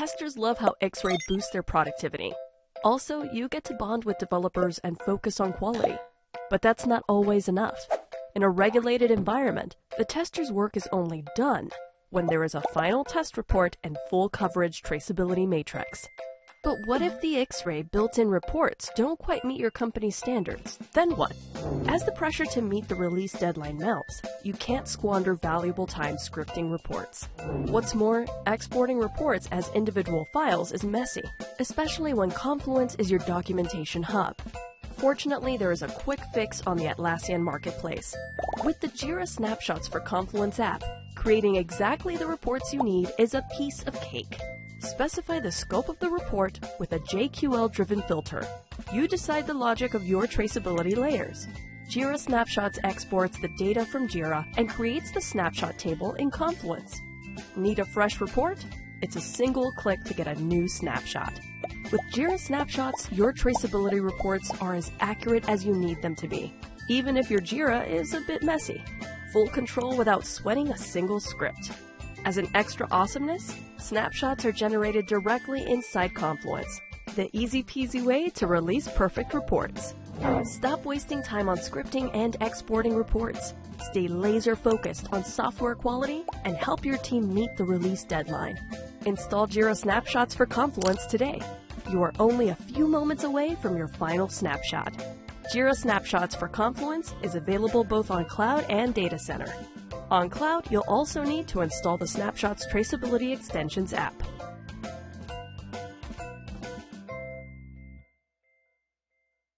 testers love how Xray boosts their productivity. Also, you get to bond with developers and focus on quality. But that's not always enough. In a regulated environment, the tester's work is only done when there is a final test report and full coverage traceability matrix. But what if the Xray built-in reports don't quite meet your company's standards? Then what? As the pressure to meet the release deadline mounts, you can't squander valuable time scripting reports. What's more, exporting reports as individual files is messy, especially when Confluence is your documentation hub. Fortunately, there is a quick fix on the Atlassian marketplace. With the Jira Snapshots for Confluence app, creating exactly the reports you need is a piece of cake. Specify the scope of the report with a JQL-driven filter. You decide the logic of your traceability layers. Jira Snapshots exports the data from Jira and creates the snapshot table in Confluence. Need a fresh report? It's a single click to get a new snapshot. With Jira Snapshots, your traceability reports are as accurate as you need them to be, even if your Jira is a bit messy. Full control without sweating a single script. As an extra awesomeness, snapshots are generated directly inside Confluence, the easy-peasy way to release perfect reports. Stop wasting time on scripting and exporting reports. Stay laser-focused on software quality and help your team meet the release deadline. Install Jira Snapshots for Confluence today. You are only a few moments away from your final snapshot. Jira Snapshots for Confluence is available both on cloud and data center. On cloud, you'll also need to install the Snapshots Traceability Extensions app.